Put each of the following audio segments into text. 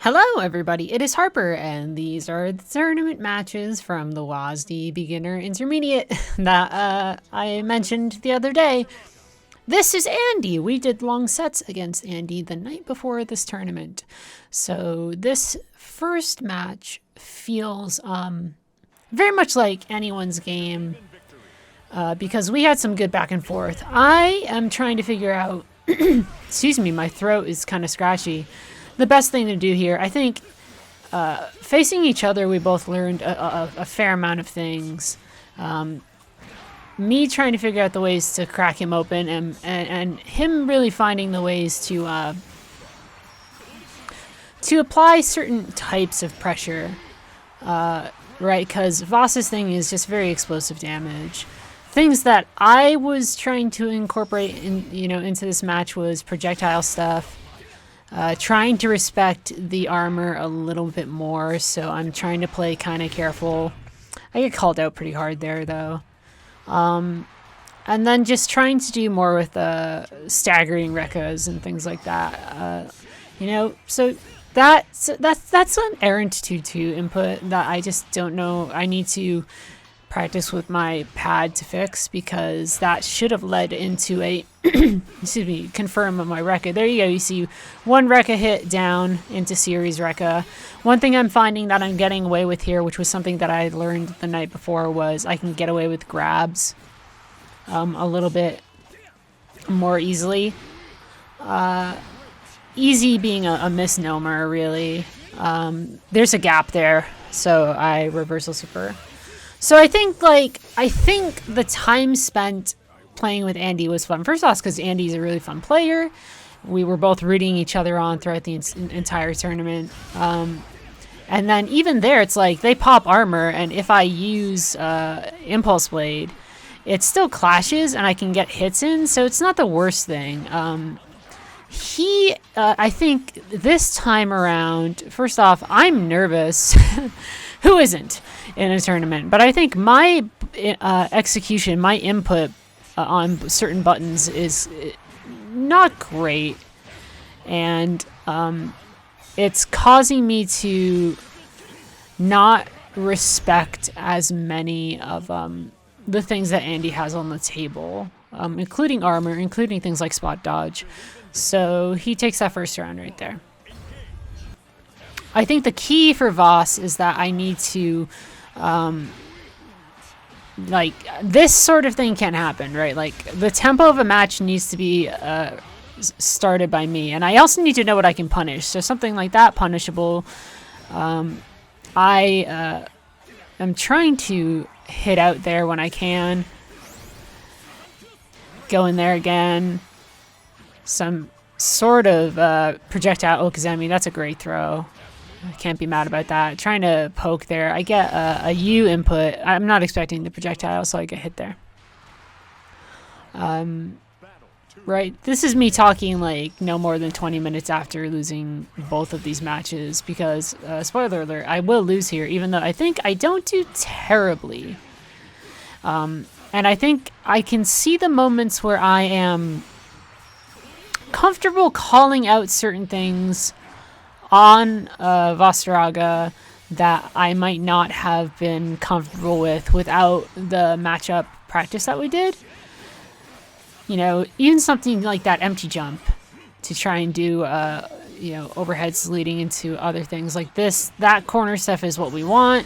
Hello everybody, it is Harper, and these are the tournament matches from the WASD Beginner Intermediate that I mentioned the other day. This is Andy. We did long sets against Andy the night before this tournament. So this first match feels very much like anyone's game because we had some good back and forth. I am trying to figure out, excuse me, my throat is kind of scratchy. The best thing to do here, I think, facing each other, we both learned a fair amount of things. Me trying to figure out the ways to crack him open, and him really finding the ways to apply certain types of pressure, right? Because Voss's thing is just very explosive damage. Things that I was trying to incorporate into this match was projectile stuff. Trying to respect the armor a little bit more, so I'm trying to play kind of careful. I get called out pretty hard there, though. And then just trying to do more with staggering Rekkas and things like that. So that's an errant 2-2 input that I just don't know. I need to practice with my pad to fix, because that should have led into a excuse me, confirm on my Rekka. There you go. You see one Rekka hit down into series Rekka. One thing I'm finding that I'm getting away with here, which was something that I learned the night before, was I can get away with grabs a little bit more easily. Easy being a misnomer, really. There's a gap there, so I reversal super. So I think the time spent playing with Andy was fun. First off, because Andy's a really fun player. We were both rooting each other on throughout the entire tournament. And then even there, it's like they pop armor, and if I use Impulse Blade, it still clashes and I can get hits in, so it's not the worst thing. I think this time around, first off, I'm nervous. Who isn't in a tournament? But I think my execution, my input on certain buttons is not great. And it's causing me to not respect as many of the things that Andy has on the table, including armor, including things like spot dodge. So he takes that first round right there. I think the key for Voss is that I need to, this sort of thing can't happen, right? Like, the tempo of a match needs to be started by me. And I also need to know what I can punish. So something like that, punishable. I am trying to hit out there when I can. Go in there again. Some sort of projectile Okazemi. That's a great throw. I can't be mad about that. Trying to poke there. I get a U input. I'm not expecting the projectile, so I get hit there. Right. This is me talking like no more than 20 minutes after losing both of these matches, because, spoiler alert, I will lose here, even though I think I don't do terribly. And I think I can see the moments where I am comfortable calling out certain things on Vastraga that I might not have been comfortable with without the matchup practice that we did. Even something like that empty jump to try and do, overheads leading into other things like this. That corner stuff is what we want.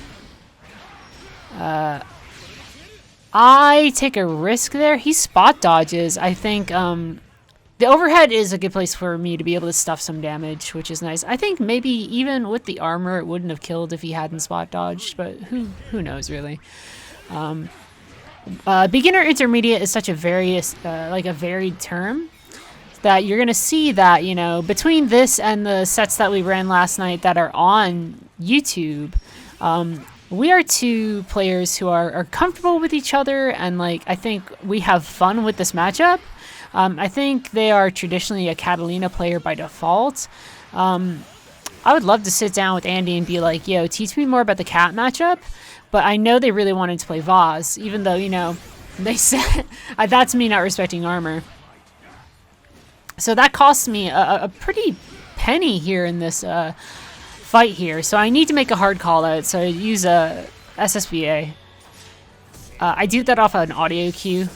I take a risk there. He spot dodges. I think the overhead is a good place for me to be able to stuff some damage, which is nice. I think maybe even with the armor, it wouldn't have killed if he hadn't spot dodged, but who knows, really. Beginner intermediate is such a varied term that you're going to see that, between this and the sets that we ran last night that are on YouTube, we are two players who are comfortable with each other, and I think we have fun with this matchup. I think they are traditionally a Catalina player by default. I would love to sit down with Andy and be like, yo, teach me more about the cat matchup. But I know they really wanted to play Voss, even though, they said that's me not respecting armor. So that cost me a pretty penny here in this fight here. So I need to make a hard call out. So I use a SSBA. I do that off of an audio cue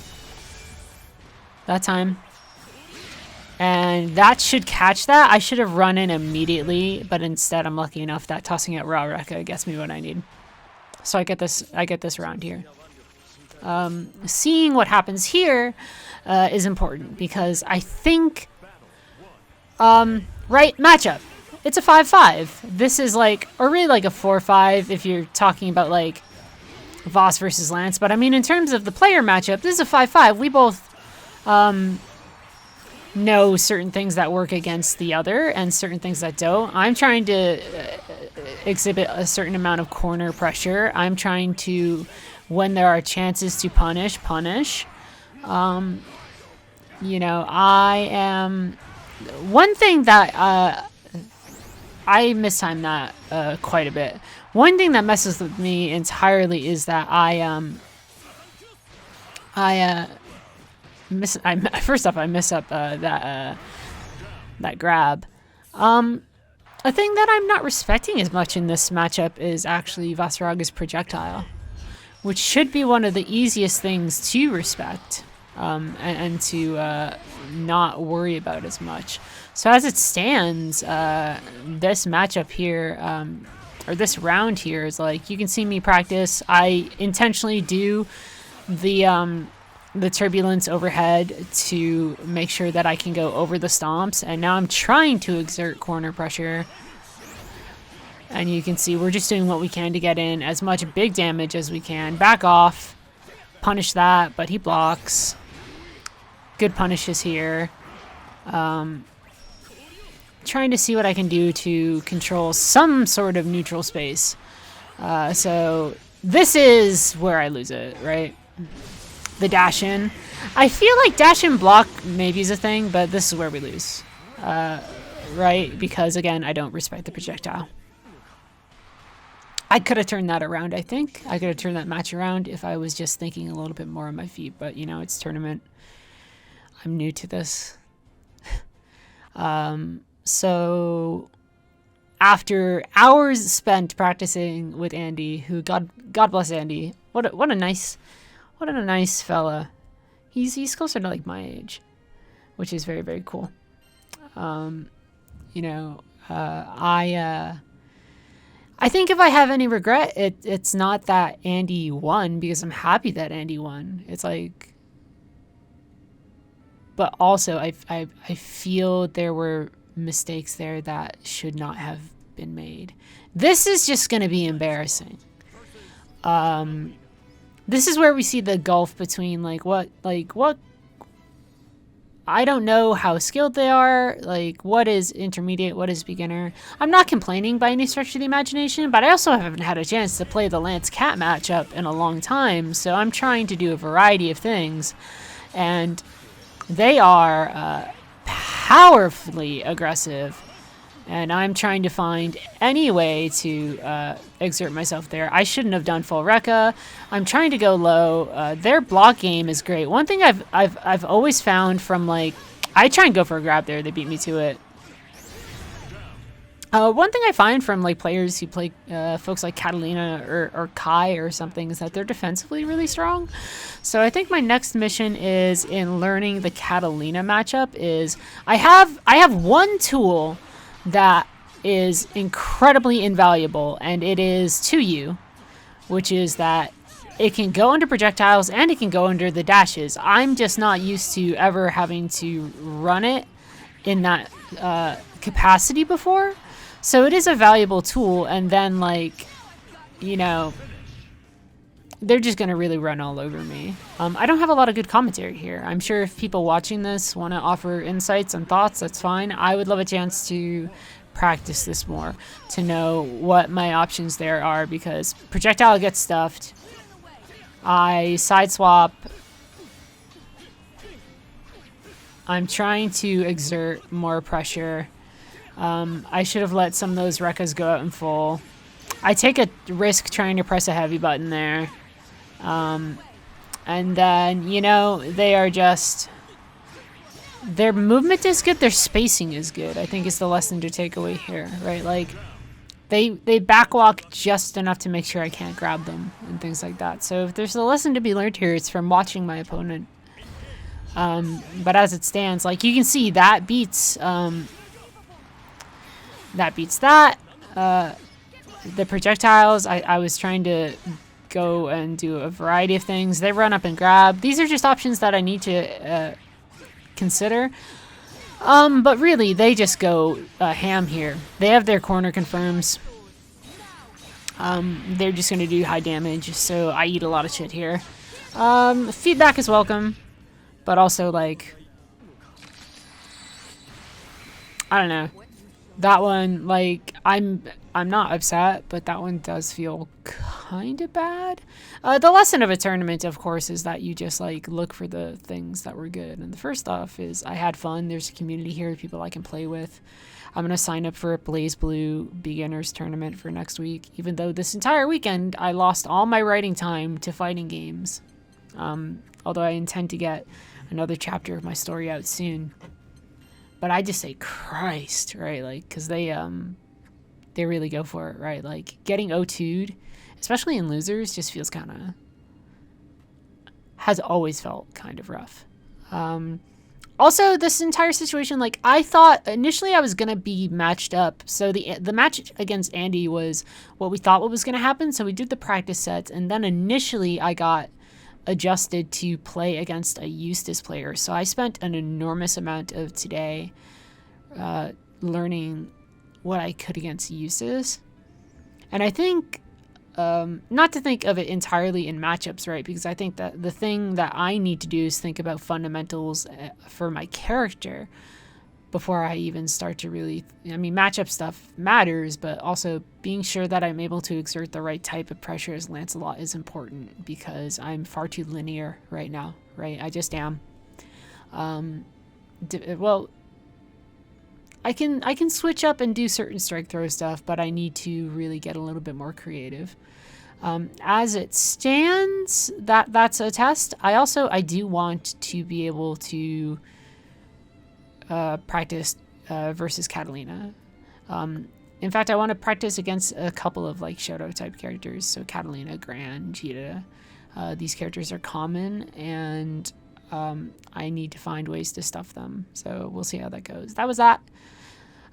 that time. And that should catch that. I should have run in immediately, but instead I'm lucky enough that tossing out Raw Rekka gets me what I need. So I get this round here. Seeing what happens here is important because I think, right, matchup. It's a 5-5. This is like, or really like a 4-5 if you're talking about like Voss versus Lance. But I mean, in terms of the player matchup, this is a 5-5. We both know certain things that work against the other and certain things that don't. I'm trying to exhibit a certain amount of corner pressure. I'm trying to, when there are chances to punish. You know, I am... One thing that... I mistimed that quite a bit. One thing that messes with me entirely is that first off, I miss up that grab. A thing that I'm not respecting as much in this matchup is actually Vasaraga's projectile, which should be one of the easiest things to respect and to not worry about as much. So as it stands, this matchup here, or this round here, is like, you can see me practice. I intentionally do the turbulence overhead to make sure that I can go over the stomps, and now I'm trying to exert corner pressure, and you can see we're just doing what we can to get in as much big damage as we can. Back off, punish that, but he blocks. Good punishes here. Trying to see what I can do to control some sort of neutral space. So this is where I lose it, right? The dash in. I feel like dash in block maybe is a thing, but this is where we lose. Right? Because, again, I don't respect the projectile. I could have turned that around, I think. I could have turned that match around if I was just thinking a little bit more on my feet. But, you know, it's tournament. I'm new to this. So after hours spent practicing with Andy, who God bless Andy. What a nice fella. He's closer to like my age, which is very, very cool. You know, I think if I have any regret, it's not that Andy won, because I'm happy that Andy won. It's like, but also I feel there were mistakes there that should not have been made. This is just going to be embarrassing. This is where we see the gulf between what I don't know how skilled they are, like what is intermediate, what is beginner. I'm not complaining by any stretch of the imagination, but I also haven't had a chance to play the Lance Cat matchup in a long time, so I'm trying to do a variety of things, and they are powerfully aggressive, and I'm trying to find any way to exert myself there. I shouldn't have done full Rekka. I'm trying to go low. Their block game is great. One thing I've always found from, like, I try and go for a grab there. They beat me to it. One thing I find from like players who play folks like Catalina or Kai or something is that they're defensively really strong. So I think my next mission is in learning the Catalina matchup. Is I have one tool that is incredibly invaluable, and it is 2U, which is that it can go under projectiles and it can go under the dashes. I'm just not used to ever having to run it in that capacity before. So it is a valuable tool, and then, like, you know, they're just going to really run all over me. I don't have a lot of good commentary here. I'm sure if people watching this want to offer insights and thoughts, that's fine. I would love a chance to practice this more, to know what my options there are, because projectile gets stuffed. I side swap. I'm trying to exert more pressure. I should have let some of those Rekkas go out in full. I take a risk trying to press a heavy button there. And then, you know, they are just... Their movement is good, their spacing is good, I think is the lesson to take away here, right? Like, they backwalk just enough to make sure I can't grab them and things like that. So if there's a lesson to be learned here, it's from watching my opponent. But as it stands, like you can see, that beats that. The projectiles, I was trying to go and do a variety of things. They run up and grab. These are just options that I need to consider. But really, they just go ham here. They have their corner confirms. They're just going to do high damage, so I eat a lot of shit here. Feedback is welcome, but also, like, I don't know. That one, like, I'm not upset, but that one does feel kind of bad. The lesson of a tournament, of course, is that you just, like, look for the things that were good. And the first off is I had fun. There's a community here, people I can play with. I'm going to sign up for a Blaze Blue beginners tournament for next week, even though this entire weekend I lost all my writing time to fighting games. Although I intend to get another chapter of my story out soon. But I just say Christ, right? Like, because they really go for it, right? Like, getting O2'd, especially in losers, just feels kind of... has always felt kind of rough. Also, this entire situation, like, I thought initially I was going to be matched up. So the match against Andy was what we thought what was going to happen. So we did the practice sets, and then initially I got adjusted to play against a Eustace player. So I spent an enormous amount of today learning what I could against Eustace. And I think, not to think of it entirely in matchups, right? Because I think that the thing that I need to do is think about fundamentals for my character before I even start to really, I mean, matchup stuff matters, but also being sure that I'm able to exert the right type of pressure as Lancelot is important, because I'm far too linear right now, right? I just am. Well, I can switch up and do certain strike throw stuff, but I need to really get a little bit more creative. As it stands, that's a test. I do want to be able to practice versus Catalina. In fact, I want to practice against a couple of like Shoto type characters. So Catalina, Gran, Jita. These characters are common, and I need to find ways to stuff them. So we'll see how that goes. That was that.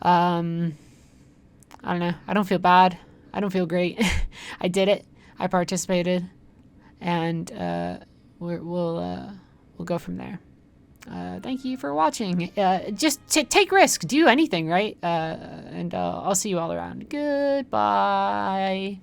I don't know. I don't feel bad. I don't feel great. I did it. I participated, and we'll go from there. Thank you for watching. Just take risk. Do anything, right? And I'll see you all around. Goodbye.